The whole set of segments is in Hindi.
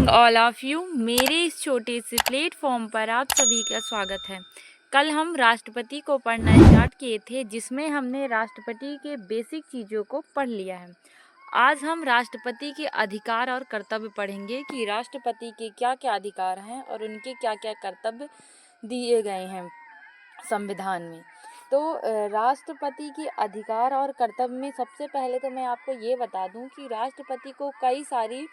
Morning all of you. मेरे इस छोटे से प्लेटफॉर्म पर आप सभी का स्वागत है। कल हम राष्ट्रपति को पढ़ना स्टार्ट किए थे, जिसमें हमने राष्ट्रपति के बेसिक चीज़ों को पढ़ लिया है। आज हम राष्ट्रपति के अधिकार और कर्तव्य पढ़ेंगे कि राष्ट्रपति के क्या क्या अधिकार हैं और उनके क्या क्या कर्तव्य दिए गए हैं संविधान में। तो राष्ट्रपति के अधिकार और कर्तव्य में सबसे पहले तो मैं आपको ये बता दूं कि राष्ट्रपति को कई सारी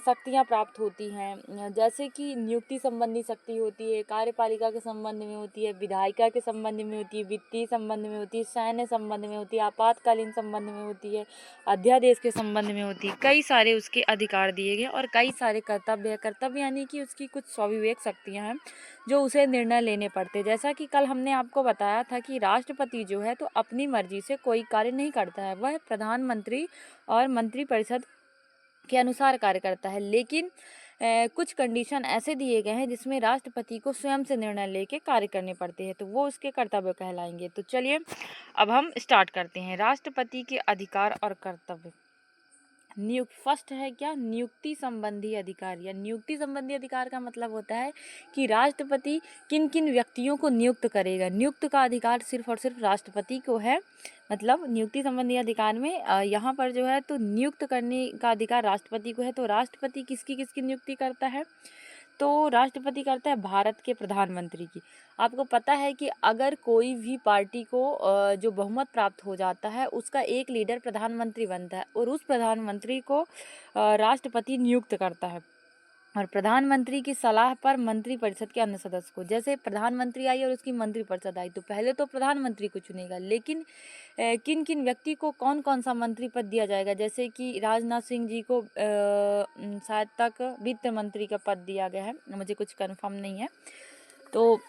शक्तियां प्राप्त होती हैं, जैसे कि नियुक्ति संबंधी शक्ति होती है, कार्यपालिका के संबंध में होती है, विधायिका के संबंध में होती है, वित्तीय संबंध में होती है, सैन्य संबंध में होती है, आपातकालीन संबंध में होती है, अध्यादेश के संबंध में होती है। कई सारे उसके अधिकार दिए गए और कई सारे कर्तव्य है। कर्तव्य यानी कि उसकी कुछ स्वाभिवेक शक्तियाँ हैं जो उसे निर्णय लेने पड़ते। जैसा कि कल हमने आपको बताया था कि राष्ट्रपति जो है तो अपनी मर्जी से कोई कार्य नहीं करता है, वह प्रधानमंत्री और मंत्रिपरिषद के अनुसार कार्य करता है। लेकिन कुछ कंडीशन ऐसे दिए गए हैं जिसमें राष्ट्रपति को स्वयं से निर्णय लेके कार्य करने पड़ते हैं, तो वो उसके कर्तव्य कहलाएंगे। तो चलिए अब हम स्टार्ट करते हैं। राष्ट्रपति के अधिकार और कर्तव्य। फर्स्ट है क्या, नियुक्ति संबंधी अधिकार। या नियुक्ति संबंधी अधिकार का मतलब होता है कि राष्ट्रपति किन किन व्यक्तियों को नियुक्त करेगा। नियुक्त का अधिकार सिर्फ और सिर्फ राष्ट्रपति को है। मतलब नियुक्ति संबंधी अधिकार में यहाँ पर जो है तो नियुक्त करने का अधिकार राष्ट्रपति को है। तो राष्ट्रपति किसकी किसकी नियुक्ति करता है? तो राष्ट्रपति करता है भारत के प्रधानमंत्री की। आपको पता है कि अगर कोई भी पार्टी को जो बहुमत प्राप्त हो जाता है, उसका एक लीडर प्रधानमंत्री बनता है और उस प्रधानमंत्री को राष्ट्रपति नियुक्त करता है और प्रधानमंत्री की सलाह पर मंत्रिपरिषद के अन्य सदस्य को। जैसे प्रधानमंत्री आई और उसकी मंत्रिपरिषद आई, तो पहले तो प्रधानमंत्री को चुनेगा, लेकिन किन किन व्यक्ति को कौन कौन सा मंत्री पद दिया जाएगा। जैसे कि राजनाथ सिंह जी को शायद तक वित्त मंत्री का पद दिया गया है, मुझे कुछ कंफर्म नहीं है। तो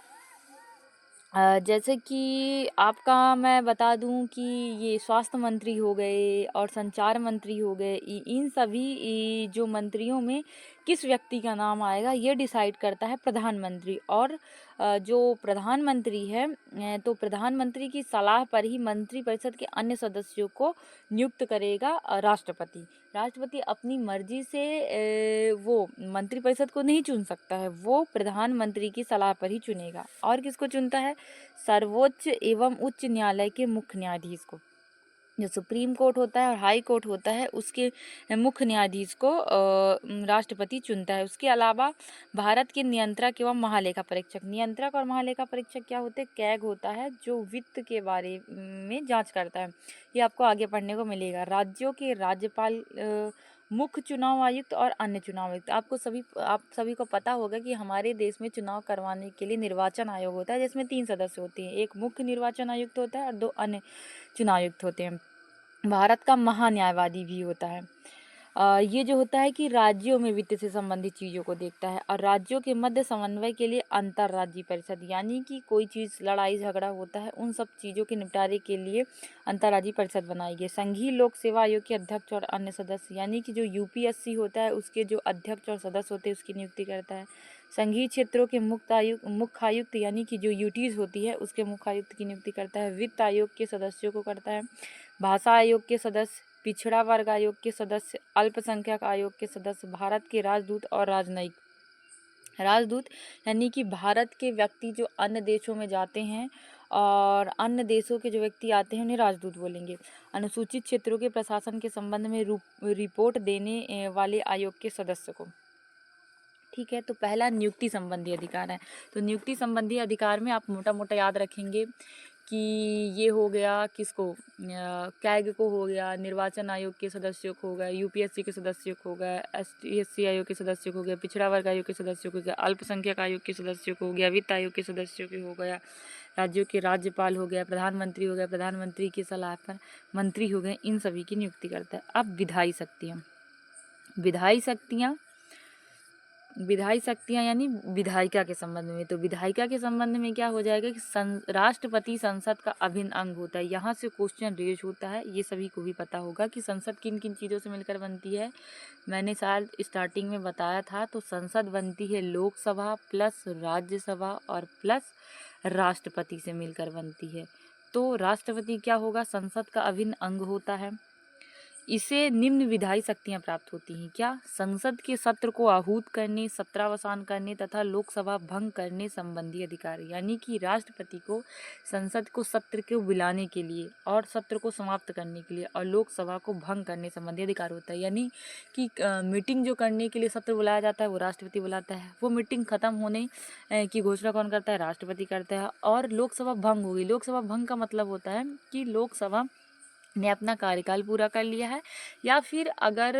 जैसे कि आपका मैं बता दूं कि ये स्वास्थ्य मंत्री हो गए और संचार मंत्री हो गए। इन सभी जो मंत्रियों में किस व्यक्ति का नाम आएगा ये डिसाइड करता है प्रधानमंत्री। और जो प्रधानमंत्री है तो प्रधानमंत्री की सलाह पर ही मंत्रिपरिषद के अन्य सदस्यों को नियुक्त करेगा राष्ट्रपति। राष्ट्रपति अपनी मर्जी से वो मंत्रिपरिषद को नहीं चुन सकता है, वो प्रधानमंत्री की सलाह पर ही चुनेगा। और किसको चुनता है? सर्वोच्च एवं उच्च न्यायालय के मुख्य न्यायाधीश को। जो सुप्रीम कोर्ट होता है और हाई कोर्ट होता है, उसके मुख्य न्यायाधीश को राष्ट्रपति चुनता है। उसके अलावा भारत के नियंत्रक एवं महालेखा परीक्षक। नियंत्रक और महालेखा परीक्षक क्या होते हैं? कैग होता है जो वित्त के बारे में जांच करता है। ये आपको आगे पढ़ने को मिलेगा। राज्यों के राज्यपाल, मुख्य चुनाव आयुक्त और अन्य चुनाव आयुक्त। आप सभी को पता होगा कि हमारे देश में चुनाव करवाने के लिए निर्वाचन आयोग होता है, जिसमें 3 सदस्य होते हैं। एक मुख्य निर्वाचन आयुक्त होता है और 2 अन्य चुनाव आयुक्त होते हैं। भारत का महान्यायवादी भी होता है। ये जो होता है कि राज्यों में वित्त से संबंधित चीज़ों को देखता है। और राज्यों के मध्य समन्वय के लिए अंतर्राज्यीय परिषद, यानी कि कोई चीज़ लड़ाई झगड़ा होता है, उन सब चीज़ों के निपटारे के लिए अंतर्राज्यीय परिषद बनाई गई। संघीय लोक सेवा आयोग के अध्यक्ष और अन्य सदस्य, यानी कि जो यूपीएससी होता है उसके जो अध्यक्ष और सदस्य होते हैं उसकी नियुक्ति करता है। संघीय क्षेत्रों के मुख्य आयुक्त, यानी कि जो यूटीज होती है उसके मुख्य आयुक्त की नियुक्ति करता है। वित्त आयोग के सदस्यों को करता है। भाषा आयोग के सदस्य, पिछड़ा वर्ग आयोग के सदस्य, अल्पसंख्यक आयोग के सदस्य, भारत के राजदूत और राजनयिक। राजदूत यानी कि भारत के व्यक्ति जो अन्य देशों में जाते हैं और अन्य देशों के जो व्यक्ति आते हैं उन्हें राजदूत बोलेंगे। अनुसूचित क्षेत्रों के प्रशासन के संबंध में रिपोर्ट देने वाले आयोग के सदस्य को। ठीक है, तो पहला नियुक्ति संबंधी अधिकार है। तो नियुक्ति संबंधी अधिकार में आप मोटा मोटा याद रखेंगे कि ये हो गया किसको, कैग को हो गया, निर्वाचन आयोग के सदस्यों को हो गया, यूपीएससी के सदस्यों को हो गया, एसटी आयोग के सदस्यों को हो गया, पिछड़ा वर्ग आयोग के सदस्यों को हो गया, अल्पसंख्यक आयोग के सदस्यों को हो गया, वित्त आयोग के सदस्यों को हो गया, राज्यों के राज्यपाल हो गया, प्रधानमंत्री हो गया, प्रधानमंत्री की सलाह पर मंत्री हो गए, इन सभी की नियुक्ति करता है। अब विधायी शक्तियाँ यानी विधायिका के संबंध में। तो विधायिका के संबंध में क्या हो जाएगा कि राष्ट्रपति संसद का अभिन्न अंग होता है। यहाँ से क्वेश्चन रेज होता है, ये सभी को भी पता होगा कि संसद किन किन चीज़ों से मिलकर बनती है। मैंने शायद स्टार्टिंग में बताया था, तो संसद बनती है लोकसभा प्लस राज्यसभा और प्लस राष्ट्रपति से मिलकर बनती है। तो राष्ट्रपति क्या होगा? संसद का अभिन्न अंग होता है। इसे निम्न विधायी शक्तियां प्राप्त होती हैं। क्या? संसद के सत्र को आहूत करने, सत्रावसान करने तथा लोकसभा भंग करने संबंधी अधिकार। यानी कि राष्ट्रपति को संसद को सत्र को बुलाने के लिए और सत्र को समाप्त करने के लिए और लोकसभा को भंग करने संबंधी अधिकार होता है। यानी कि मीटिंग जो करने के लिए सत्र बुलाया जाता है वो राष्ट्रपति बुलाता है। वो मीटिंग खत्म होने की घोषणा कौन करता है? राष्ट्रपति करता है। और लोकसभा भंग होगी। लोकसभा भंग का मतलब होता है कि लोकसभा ने अपना कार्यकाल पूरा कर लिया है, या फिर अगर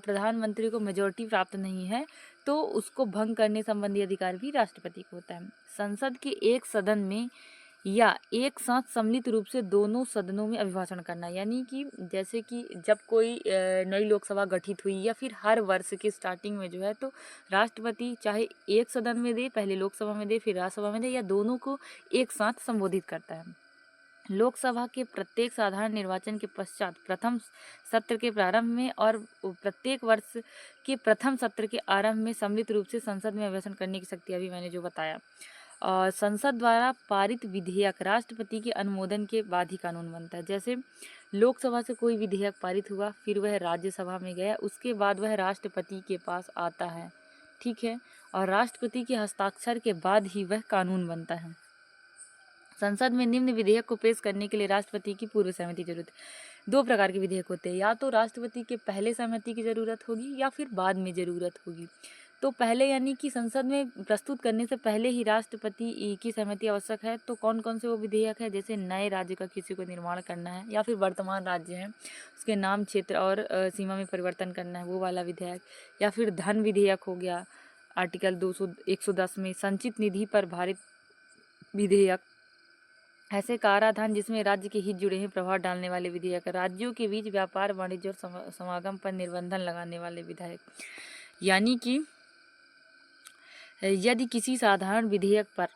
प्रधानमंत्री को मेजॉरिटी प्राप्त नहीं है तो उसको भंग करने संबंधी अधिकार भी राष्ट्रपति को होता है। संसद के एक सदन में या एक साथ सम्मिलित रूप से दोनों सदनों में अभिभाषण करना। यानी कि जैसे कि जब कोई नई लोकसभा गठित हुई या फिर हर वर्ष की स्टार्टिंग में जो है, तो राष्ट्रपति चाहे एक सदन में दे, पहले लोकसभा में दे फिर राज्यसभा में दे, या दोनों को एक साथ संबोधित करता है। लोकसभा के प्रत्येक साधारण निर्वाचन के पश्चात प्रथम सत्र के प्रारंभ में और प्रत्येक वर्ष के प्रथम सत्र के आरंभ में सम्मिलित रूप से संसद में अभिभाषण करने की शक्ति, अभी मैंने जो बताया। और संसद द्वारा पारित विधेयक राष्ट्रपति के अनुमोदन के बाद ही कानून बनता है। जैसे लोकसभा से कोई विधेयक पारित हुआ, फिर वह राज्यसभा में गया, उसके बाद वह राष्ट्रपति के पास आता है, ठीक है, और राष्ट्रपति के हस्ताक्षर के बाद ही वह कानून बनता है। संसद में निम्न विधेयक को पेश करने के लिए राष्ट्रपति की पूर्व सहमति जरूरत है। दो प्रकार के विधेयक होते हैं, या तो राष्ट्रपति के पहले सहमति की जरूरत होगी या फिर बाद में जरूरत होगी। तो पहले यानी कि संसद में प्रस्तुत करने से पहले ही राष्ट्रपति की सहमति आवश्यक है। तो कौन कौन से वो विधेयक है? जैसे नए राज्य का किसी को निर्माण करना है, या फिर वर्तमान राज्य है उसके नाम, क्षेत्र और सीमा में परिवर्तन करना है, वो वाला विधेयक। या फिर धन विधेयक हो गया, आर्टिकल 110 में संचित निधि पर भारित विधेयक। ऐसे कराधान जिसमें राज्य के हित जुड़े हैं, प्रभाव डालने वाले विधेयक। राज्यों के बीच व्यापार, वाणिज्य और समागम पर निर्बंधन लगाने वाले विधेयक। यानी कि यदि किसी साधारण विधेयक पर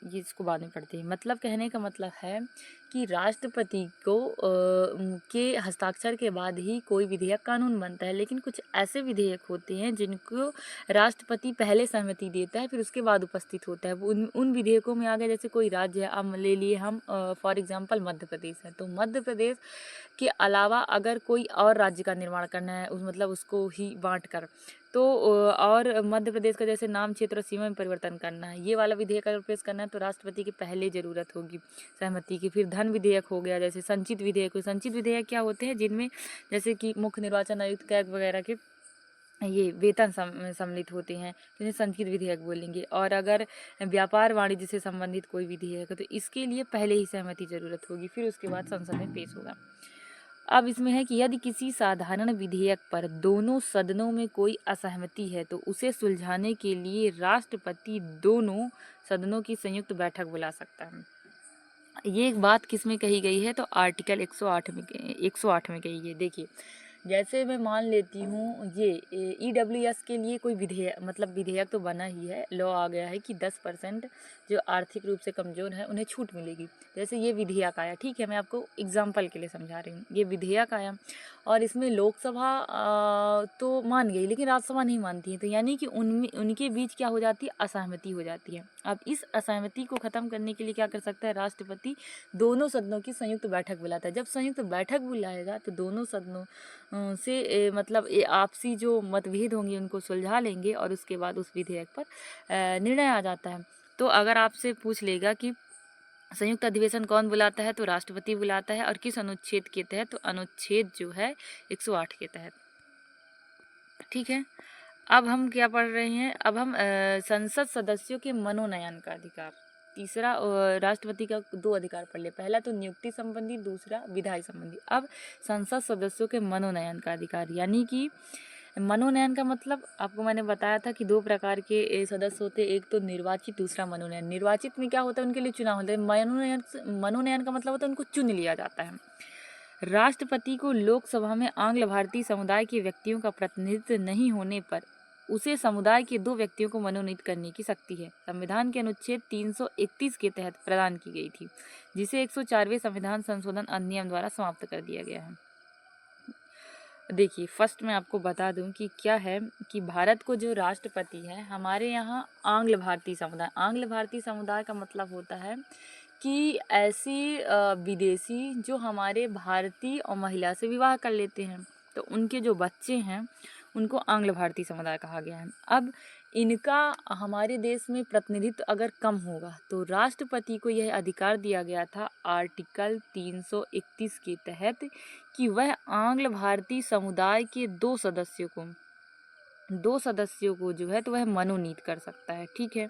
ये इसको बाद में पढ़ते हैं। मतलब कहने का मतलब है कि राष्ट्रपति को के हस्ताक्षर के बाद ही कोई विधेयक कानून बनता है। लेकिन कुछ ऐसे विधेयक होते हैं जिनको राष्ट्रपति पहले सहमति देता है, फिर उसके बाद उपस्थित होता है। उन विधेयकों में आ गया, जैसे कोई राज्य है, अब ले लिए हम फॉर एग्जाम्पल मध्य प्रदेश है, तो मध्य प्रदेश के अलावा अगर कोई और राज्य का निर्माण करना है, मतलब उसको ही बांट कर, तो और मध्य प्रदेश का जैसे नाम, क्षेत्र और सीमा में परिवर्तन करना है, ये वाला विधेयक अगर पेश करना है तो राष्ट्रपति की पहले जरूरत होगी सहमति की। फिर धन विधेयक हो गया, जैसे संचित विधेयक। संचित विधेयक क्या होते हैं? जिनमें जैसे कि मुख्य निर्वाचन आयुक्त, कैग वगैरह के ये वेतन सम्मिलित होते हैं, जिन्हें संचित विधेयक बोलेंगे। और अगर व्यापार वाणिज्य से संबंधित कोई विधेयक है तो इसके लिए पहले ही सहमति जरूरत होगी, फिर उसके बाद संसद में पेश होगा। अब इसमें है कि यदि किसी साधारण विधेयक पर दोनों सदनों में कोई असहमति है तो उसे सुलझाने के लिए राष्ट्रपति दोनों सदनों की संयुक्त बैठक बुला सकता है। ये एक बात किस में कही गई है? तो आर्टिकल 108 में कही गई। देखिए, जैसे मैं मान लेती हूँ ये EWS के लिए कोई विधेयक, मतलब विधेयक तो बना ही है, लॉ आ गया है कि 10% जो आर्थिक रूप से कमज़ोर है उन्हें छूट मिलेगी। जैसे ये विधेयक आया, ठीक है, मैं आपको एग्जांपल के लिए समझा रही हूँ। ये विधेयक आया और इसमें लोकसभा तो मान गई, लेकिन राज्यसभा नहीं मानती है, तो यानी कि उनके बीच क्या हो जाती है? असहमति हो जाती है। अब इस असहमति को ख़त्म करने के लिए क्या कर सकता है राष्ट्रपति? दोनों सदनों की संयुक्त बैठक बुलाता है। जब संयुक्त बैठक बुलाएगा तो दोनों सदनों से मतलब आपसी जो मतभेद होंगे उनको सुलझा लेंगे और उसके बाद उस विधेयक पर निर्णय आ जाता है। तो अगर आपसे पूछ लेगा कि संयुक्त अधिवेशन कौन बुलाता है, तो राष्ट्रपति बुलाता है। और किस अनुच्छेद के तहत? तो अनुच्छेद जो है 108 के तहत, ठीक है। अब हम क्या पढ़ रहे हैं? अब हम संसद सदस्यों के मनोनयन का अधिकार। तीसरा राष्ट्रपति का दो अधिकार पढ़ ले, पहला तो नियुक्ति संबंधी, दूसरा विधायी संबंधी। अब संसद सदस्यों के मनोनयन का अधिकार, यानी कि मनोनयन का मतलब आपको मैंने बताया था कि दो प्रकार के सदस्य होते हैं, एक तो निर्वाचित, दूसरा मनोनयन। निर्वाचित में क्या होता है? उनके लिए चुनाव होता है। मनोनयन का मतलब होता है उनको चुन लिया जाता है। राष्ट्रपति को लोकसभा में आंग्ल भारतीय समुदाय के व्यक्तियों का प्रतिनिधित्व नहीं होने पर उसे समुदाय के दो व्यक्तियों को मनोनीत करने की शक्ति है। संविधान के अनुच्छेद 331 के तहत प्रदान की गई थी, जिसे 104वें संविधान संशोधन अधिनियम द्वारा समाप्त कर दिया गया है। देखिए, फर्स्ट मैं आपको बता दूं कि क्या है कि भारत को जो राष्ट्रपति है, हमारे यहाँ आंग्ल भारतीय समुदाय का मतलब होता है कि ऐसे विदेशी जो हमारे भारतीय और महिला से विवाह कर लेते हैं, तो उनके जो बच्चे हैं उनको आंग्ल भारतीय समुदाय कहा गया है। अब इनका हमारे देश में प्रतिनिधित्व अगर कम होगा तो राष्ट्रपति को यह अधिकार दिया गया था आर्टिकल 331 के तहत कि वह आंग्ल भारतीय समुदाय के दो सदस्यों को जो है तो वह मनोनीत कर सकता है। ठीक है,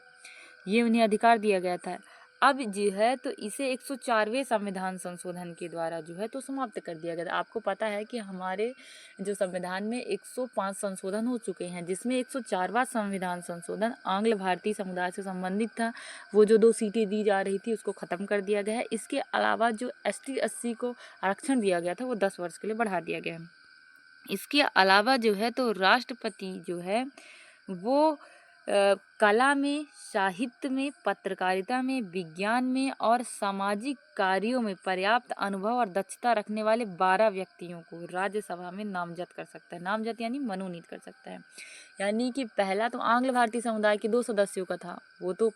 ये उन्हें अधिकार दिया गया था। अब जो है तो इसे 104वें संविधान संशोधन के द्वारा जो है तो समाप्त कर दिया गया था। आपको पता है कि हमारे जो संविधान में 105 संशोधन हो चुके हैं, जिसमें 104वां संविधान संशोधन आंग्ल भारतीय समुदाय से संबंधित था। वो जो 2 सीटें दी जा रही थी उसको ख़त्म कर दिया गया है। इसके अलावा जो ST SC को आरक्षण दिया गया था वो 10 वर्ष के लिए बढ़ा दिया गया है। इसके अलावा जो है तो राष्ट्रपति जो है वो कला में, साहित्य में, पत्रकारिता में, विज्ञान में और सामाजिक कार्यों में पर्याप्त अनुभव और दक्षता रखने वाले 12 व्यक्तियों को राज्यसभा में नामजद कर सकता है। नामजद यानी मनोनीत कर सकता है। यानी कि पहला तो आंग्ल भारतीय समुदाय के 2 सदस्यों का था, वो तो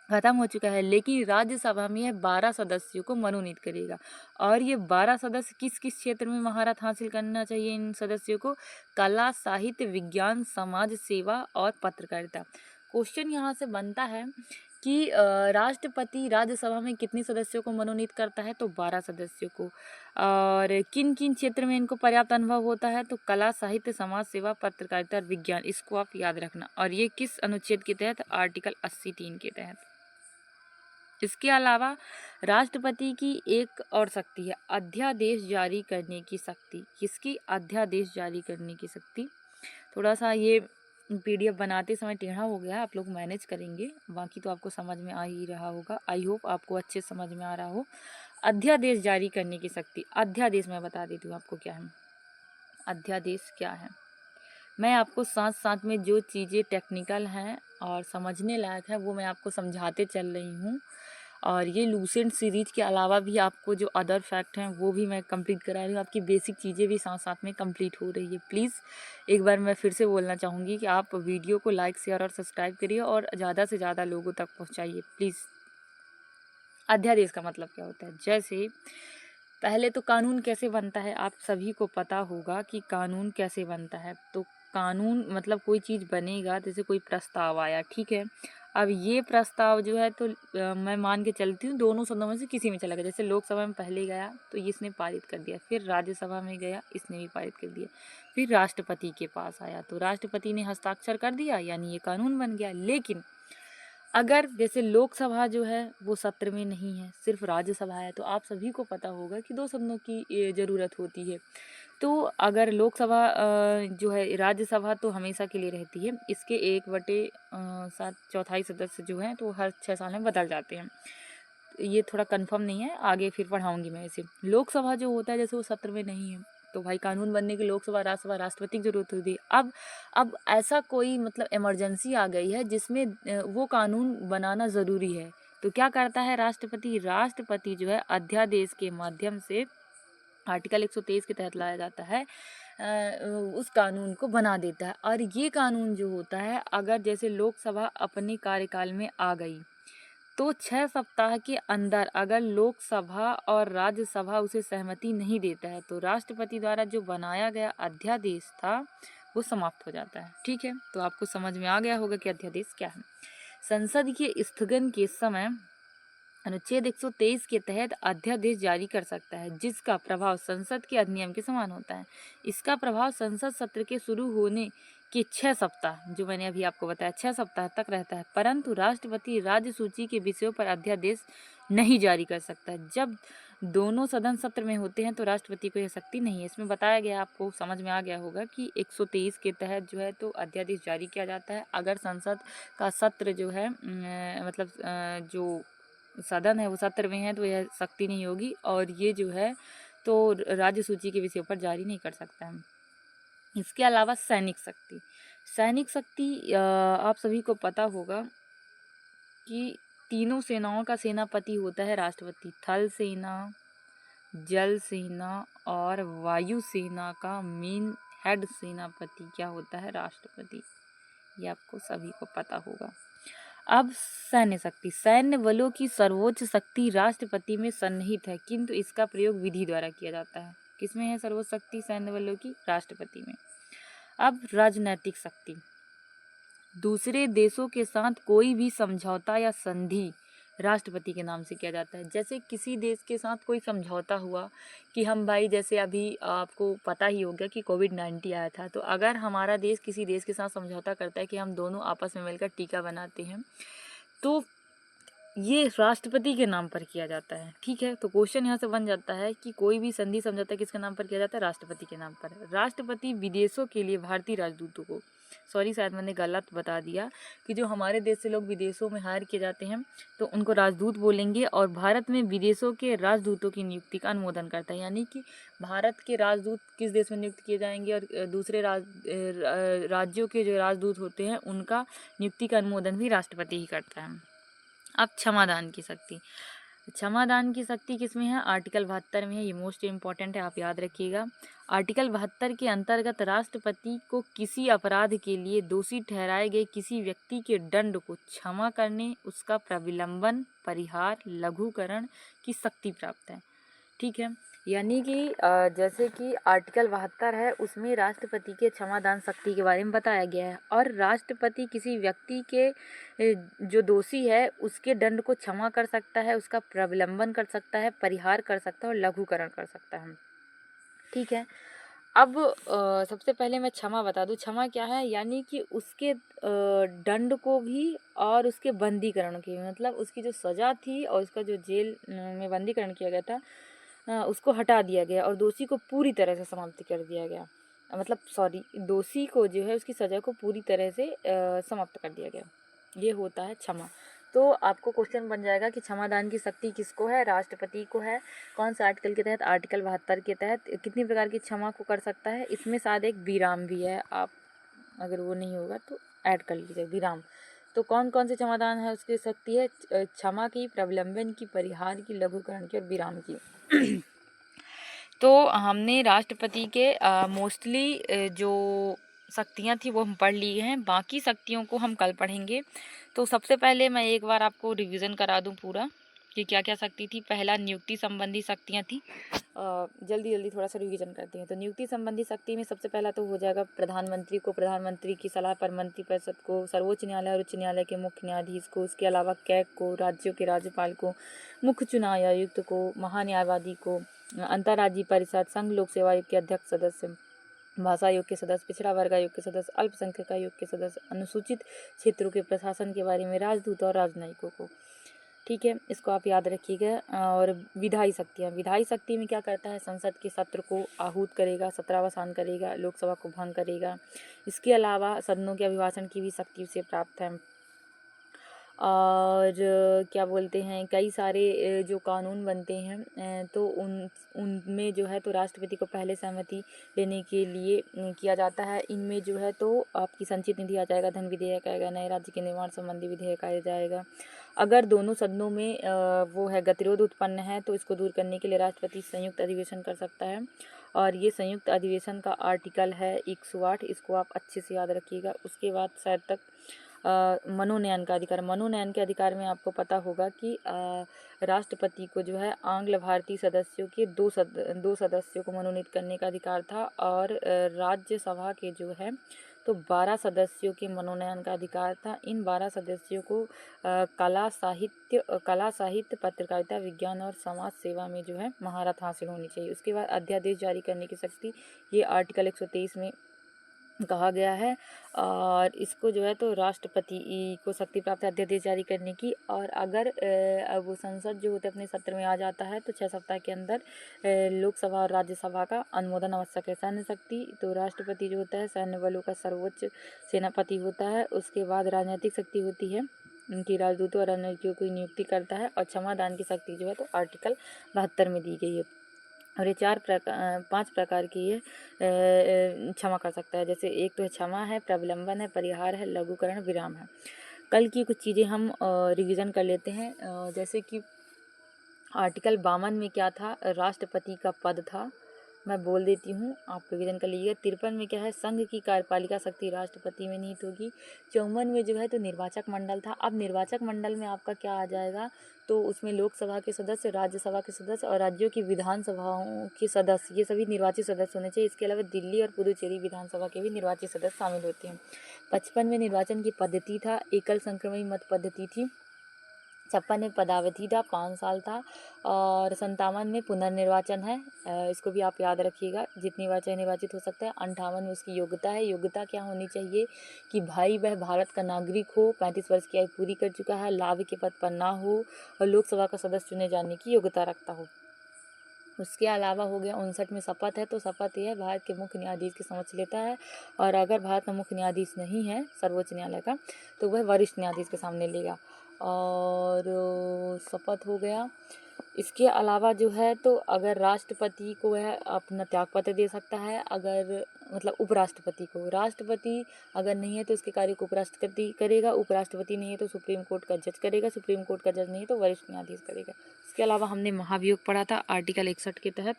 खत्म हो चुका है, लेकिन राज्यसभा में यह 12 सदस्यों को मनोनीत करेगा। और ये 12 सदस्य किस किस क्षेत्र में महारत हासिल करना चाहिए इन सदस्यों को? कला, साहित्य, विज्ञान, समाज सेवा और पत्रकारिता। क्वेश्चन यहाँ से बनता है कि राष्ट्रपति राज्यसभा में कितने सदस्यों को मनोनीत करता है? तो 12 सदस्यों को। और किन किन क्षेत्र में इनको पर्याप्त अनुभव होता है? तो कला, साहित्य, समाज सेवा, पत्रकारिता और विज्ञान। इसको आप याद रखना। और ये किस अनुच्छेद के तहत? आर्टिकल 83 के तहत। इसके अलावा राष्ट्रपति की एक और शक्ति है अध्यादेश जारी करने की शक्ति। किसकी? अध्यादेश जारी करने की शक्ति। थोड़ा सा ये PDF बनाते समय टेढ़ा हो गया, आप लोग मैनेज करेंगे, बाकी तो आपको समझ में आ ही रहा होगा। आई होप आपको अच्छे समझ में आ रहा हो। अध्यादेश जारी करने की शक्ति। अध्यादेश मैं बता देती हूँ आपको क्या है। अध्यादेश क्या है, मैं आपको साथ साथ में जो चीज़ें टेक्निकल हैं और समझने लायक है वो मैं आपको समझाते चल रही हूँ। और ये लूसेंट सीरीज़ के अलावा भी आपको जो अदर फैक्ट हैं वो भी मैं कंप्लीट करा रही हूँ। आपकी बेसिक चीज़ें भी साथ साथ में कंप्लीट हो रही है। प्लीज़ एक बार मैं फिर से बोलना चाहूँगी कि आप वीडियो को लाइक, शेयर और सब्सक्राइब करिए और ज़्यादा से ज़्यादा लोगों तक पहुँचाइए प्लीज़। अध्यादेश का मतलब क्या होता है? जैसे पहले तो कानून कैसे बनता है, आप सभी को पता होगा कि कानून कैसे बनता है। तो कानून मतलब कोई चीज़ बनेगा, जैसे कोई प्रस्ताव आया, ठीक है। अब ये प्रस्ताव जो है तो मैं मान के चलती हूँ दोनों सदनों में से किसी में चला गया। जैसे लोकसभा में पहले गया तो इसने पारित कर दिया, फिर राज्यसभा में गया, इसने भी पारित कर दिया, फिर राष्ट्रपति के पास आया तो राष्ट्रपति ने हस्ताक्षर कर दिया, यानी ये कानून बन गया। लेकिन अगर जैसे लोकसभा जो है वो सत्र में नहीं है, सिर्फ राज्यसभा है, तो आप सभी को पता होगा कि 2 सदनों की ज़रूरत होती है। तो अगर लोकसभा जो है, राज्यसभा तो हमेशा के लिए रहती है, इसके 1/7 चौथाई सदस्य जो हैं तो हर 6 साल में बदल जाते हैं। ये थोड़ा कंफर्म नहीं है, आगे फिर पढ़ाऊंगी मैं इसे। लोकसभा जो होता है जैसे वो सत्र में नहीं है, तो भाई कानून बनने के लोकसभा, राज्यसभा, राष्ट्रपति की जरूरत होती है। अब ऐसा कोई मतलब इमरजेंसी आ गई है जिसमें वो कानून बनाना ज़रूरी है, तो क्या करता है राष्ट्रपति? राष्ट्रपति जो है अध्यादेश के माध्यम से आर्टिकल 123 के तहत लाया जाता है, उस कानून को बना देता है। और ये कानून जो होता है, अगर जैसे लोकसभा अपने कार्यकाल में आ गई तो 6 सप्ताह के अंदर अगर लोकसभा और राज्यसभा उसे सहमति नहीं देता है तो राष्ट्रपति द्वारा जो बनाया गया अध्यादेश था वो समाप्त हो जाता है। ठीक है, तो आपको समझ में आ गया होगा कि अध्यादेश क्या है। संसद के स्थगन के समय अनुच्छेद 123 के तहत अध्यादेश जारी कर सकता है, जिसका प्रभाव संसद के अधिनियम के समान होता है। इसका प्रभाव संसद सत्र के शुरू होने के 6 सप्ताह, जो मैंने अभी आपको बताया, 6 सप्ताह तक रहता है। परंतु राष्ट्रपति राज्य सूची के विषयों पर अध्यादेश नहीं जारी कर सकता। जब दोनों सदन सत्र में होते हैं तो राष्ट्रपति को यह शक्ति नहीं है। इसमें बताया गया, आपको समझ में आ गया होगा कि 123 के तहत जो है तो अध्यादेश जारी किया जाता है। अगर संसद का सत्र जो है जो सदन है वो सत्र में है तो यह शक्ति नहीं होगी, और ये जो है तो राज्य सूची के विषयों पर जारी नहीं कर सकता है। इसके अलावा सैनिक शक्ति। सैनिक शक्ति आप सभी को पता होगा कि तीनों सेनाओं का सेनापति होता है राष्ट्रपति। थल सेना, जल सेना और वायु सेना का मेन हेड सेनापति क्या होता है? राष्ट्रपति। ये आपको सभी को पता होगा। अब सैन्य शक्ति, सैन्य बलों की सर्वोच्च शक्ति राष्ट्रपति में सन्निहित है, किंतु इसका प्रयोग विधि द्वारा किया जाता है। किसमें है सर्वोच्च शक्ति सैन्य बलों की? राष्ट्रपति में। अब राजनैतिक शक्ति, दूसरे देशों के साथ कोई भी समझौता या संधि राष्ट्रपति के नाम से किया जाता है। जैसे किसी देश के साथ कोई समझौता हुआ कि हम भाई, जैसे अभी आपको पता ही होगा कि कोविड-19 आया था, तो अगर हमारा देश किसी देश के साथ समझौता करता है कि हम दोनों आपस में मिलकर टीका बनाते हैं, तो ये राष्ट्रपति के नाम पर किया जाता है। ठीक है, तो क्वेश्चन यहाँ से बन जाता है कि कोई भी संधि समझौता किसके नाम पर किया जाता है? राष्ट्रपति के नाम पर। राष्ट्रपति विदेशों के लिए भारतीय राजदूतों को, सॉरी शायद मैंने गलत बता दिया, कि जो हमारे देश से लोग विदेशों में हायर किए जाते हैं तो उनको राजदूत बोलेंगे, और भारत में विदेशों के राजदूतों की नियुक्ति का अनुमोदन करता है। यानी कि भारत के राजदूत किस देश में नियुक्त किए जाएंगे, और दूसरे राज्यों के जो राजदूत होते हैं उनका नियुक्ति का अनुमोदन भी राष्ट्रपति ही करता है। अब क्षमादान की शक्ति, क्षमादान की शक्ति किसमें है? आर्टिकल 72 में है। ये मोस्ट इम्पॉर्टेंट है, आप याद रखिएगा। आर्टिकल 72 के अंतर्गत राष्ट्रपति को किसी अपराध के लिए दोषी ठहराए गए किसी व्यक्ति के दंड को क्षमा करने, उसका प्रविलंबन, परिहार, लघुकरण की शक्ति प्राप्त है। ठीक है, यानी कि जैसे कि आर्टिकल 72 है, उसमें राष्ट्रपति के क्षमादान शक्ति के बारे में बताया गया है, और राष्ट्रपति किसी व्यक्ति के जो दोषी है उसके दंड को क्षमा कर सकता है, उसका प्रविलंबन कर सकता है, परिहार कर सकता है और लघुकरण कर सकता है। ठीक है, अब सबसे पहले मैं क्षमा बता दूं। क्षमा क्या है? यानी कि उसके दंड को भी और उसके बंदीकरण की, मतलब उसकी जो सज़ा थी और उसका जो जेल में बंदीकरण किया गया था, उसको हटा दिया गया और दोषी को पूरी तरह से समाप्त कर दिया गया। मतलब सॉरी, दोषी को जो है उसकी सज़ा को पूरी तरह से समाप्त कर दिया गया। ये होता है क्षमा। तो आपको क्वेश्चन बन जाएगा कि क्षमादान की शक्ति किसको है? राष्ट्रपति को है। कौन सा आर्टिकल के तहत? आर्टिकल 72 के तहत। कितनी प्रकार की क्षमा को कर सकता है? इसमें शायद एक विराम भी है, आप अगर वो नहीं होगा तो ऐड कर लीजिए विराम। तो कौन कौन से क्षमादान है उसकी शक्ति है? क्षमा की, प्रविलंबन की, परिहार की, लघुकरण की और विराम की। तो हमने राष्ट्रपति के मोस्टली जो शक्तियाँ थी वो हम पढ़ ली हैं, बाकी शक्तियों को हम कल पढ़ेंगे। तो सबसे पहले मैं एक बार आपको रिवीजन करा दूं पूरा कि क्या क्या शक्ति थी। पहला नियुक्ति संबंधी शक्तियाँ थी, जल्दी जल्दी थोड़ा सा रिवीजन करते हैं। तो नियुक्ति संबंधी शक्ति में सबसे पहला तो हो जाएगा प्रधानमंत्री को, प्रधानमंत्री की सलाह पर मंत्रिपरिषद को, सर्वोच्च न्यायालय और उच्च न्यायालय के मुख्य न्यायाधीश को, उसके अलावा कैग को, राज्यों के राज्यपाल को, मुख्य चुनाव आयुक्त को, महान्यायवादी को, अंतर्राज्यीय परिषद, संघ लोक सेवा आयोग के अध्यक्ष सदस्य, भाषा आयोग के सदस्य, पिछड़ा वर्ग आयोग के सदस्य, अल्पसंख्यक आयोग के सदस्य, अनुसूचित क्षेत्रों के प्रशासन के बारे में राजदूत और राजनयिकों को। ठीक है, इसको आप याद रखिएगा। और विधायी शक्तियाँ, विधायी शक्ति में क्या करता है? संसद के सत्र को आहूत करेगा, सत्रावसान करेगा, लोकसभा को भंग करेगा। इसके अलावा सदनों के अभिभाषण की भी शक्ति उसे प्राप्त है। और क्या बोलते हैं, कई सारे जो कानून बनते हैं तो उनमें जो है तो राष्ट्रपति को पहले सहमति लेने के लिए किया जाता है। इनमें जो है तो आपकी संचित निधि आ जाएगा, धन विधेयक आएगा, नए राज्य के निर्माण संबंधी विधेयक आ जाएगा। अगर दोनों सदनों में वो है गतिरोध उत्पन्न है तो इसको दूर करने के लिए राष्ट्रपति संयुक्त अधिवेशन कर सकता है, और ये संयुक्त अधिवेशन का आर्टिकल है 108, इसको आप अच्छे से याद रखिएगा। उसके बाद शायद तक मनोनयन का अधिकार, मनोनयन के अधिकार में आपको पता होगा कि राष्ट्रपति को जो है आंग्ल भारतीय सदस्यों के दो सदस्यों को मनोनीत करने का अधिकार था, और राज्यसभा के जो है तो 12 सदस्यों के मनोनयन का अधिकार था। इन 12 सदस्यों को कला साहित्य, पत्रकारिता, विज्ञान और समाज सेवा में जो है महारत हासिल होनी चाहिए। उसके बाद अध्यादेश जारी करने की शक्ति, ये आर्टिकल 123 में कहा गया है, और इसको जो है तो राष्ट्रपति को शक्ति प्राप्त है अध्यादेश जारी करने की। और अगर वो संसद जो होता है अपने सत्र में आ जाता है तो 6 सप्ताह के अंदर लोकसभा और राज्यसभा का अनुमोदन आवश्यक है। सैन्य शक्ति, तो राष्ट्रपति जो होता है सैन्य बलों का सर्वोच्च सेनापति होता है। उसके बाद राजनीतिक शक्ति होती है, उनकी राजदूतों और रणनीतियों की नियुक्ति करता है। और क्षमादान की शक्ति जो है तो आर्टिकल 72 में दी गई है। और ये 5 प्रकार की ये क्षमा कर सकता है। जैसे एक तो है क्षमा है, प्रविलंबन है, परिहार है, लघुकरण, विराम है। कल की कुछ चीज़ें हम रिवीजन कर लेते हैं। जैसे कि आर्टिकल 52 में क्या था? राष्ट्रपति का पद था, मैं बोल देती हूँ, आप रिवीजन कर लीजिएगा। 53 में क्या है, संघ की कार्यपालिका शक्ति राष्ट्रपति में निहित होगी। 54 में जो है तो निर्वाचक मंडल था। अब निर्वाचक मंडल में आपका क्या आ जाएगा, तो उसमें लोकसभा के सदस्य, राज्यसभा के सदस्य और राज्यों की विधानसभाओं के सदस्य, ये सभी निर्वाचित सदस्य होने चाहिए। इसके अलावा दिल्ली और पुदुचेरी विधानसभा के भी निर्वाचित सदस्य शामिल होते हैं। 55 में निर्वाचन की पद्धति था, एकल संक्रमणी मत पद्धति थी। 56 में पदावधि था, 5 साल था। और 57 में पुनर्निर्वाचन है, इसको भी आप याद रखिएगा, जितनी बार चाहे निर्वाचित हो सकता है। 58 में उसकी योग्यता है, योग्यता क्या होनी चाहिए कि भाई वह भारत का नागरिक हो, 35 वर्ष की आयु पूरी कर चुका है, लाभ के पद पर ना हो और लोकसभा का सदस्य चुने जाने की योग्यता रखता हो। उसके अलावा हो गया 59 में शपथ है, तो शपथ यह भारत के मुख्य न्यायाधीश के समक्ष लेता है, और अगर भारत में मुख्य न्यायाधीश नहीं है सर्वोच्च न्यायालय का, तो वह वरिष्ठ न्यायाधीश के सामने लेगा। और शपथ हो गया। इसके अलावा जो है तो अगर राष्ट्रपति को वह अपना त्यागपत्र दे सकता है, अगर मतलब उपराष्ट्रपति को, राष्ट्रपति अगर नहीं है तो उसके कार्य को उपराष्ट्रपति करेगा, उपराष्ट्रपति नहीं है तो सुप्रीम कोर्ट का जज करेगा, सुप्रीम कोर्ट का जज नहीं है तो वरिष्ठ न्यायाधीश करेगा। इसके अलावा हमने महाभियोग पढ़ा था आर्टिकल 61 के तहत।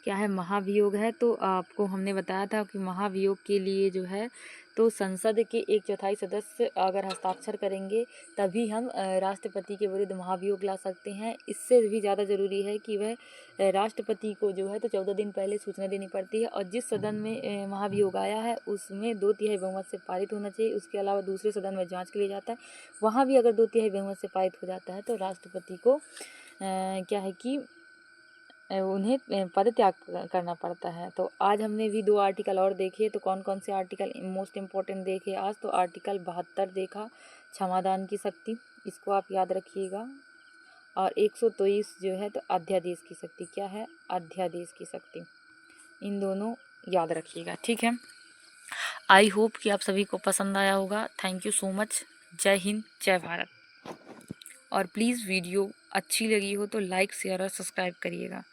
क्या है, महाभियोग है, तो आपको हमने बताया था कि महाभियोग के लिए जो है तो संसद के 1/4 सदस्य अगर हस्ताक्षर करेंगे तभी हम राष्ट्रपति के विरुद्ध महाभियोग ला सकते हैं। इससे भी ज़्यादा ज़रूरी है कि वह राष्ट्रपति को जो है तो 14 दिन पहले सूचना देनी पड़ती है, और जिस सदन में महाभियोग आया है उसमें 2/3 बहुमत से पारित होना चाहिए। उसके अलावा दूसरे सदन में जाँच के लिए जाता है, वहाँ भी अगर 2/3 बहुमत से पारित हो जाता है तो राष्ट्रपति को क्या है कि उन्हें पद त्याग करना पड़ता है। तो आज हमने भी 2 आर्टिकल और देखे, तो कौन कौन से आर्टिकल मोस्ट इम्पोर्टेंट देखे आज, तो आर्टिकल 72 देखा, क्षमादान की शक्ति, इसको आप याद रखिएगा। और 123 जो है तो अध्यादेश की शक्ति, क्या है, अध्यादेश की शक्ति, इन दोनों याद रखिएगा, ठीक है। आई होप कि आप सभी को पसंद आया होगा। Thank you so much. जय हिंद, जय भारत। और प्लीज़ वीडियो अच्छी लगी हो तो लाइक, शेयर और सब्सक्राइब करिएगा।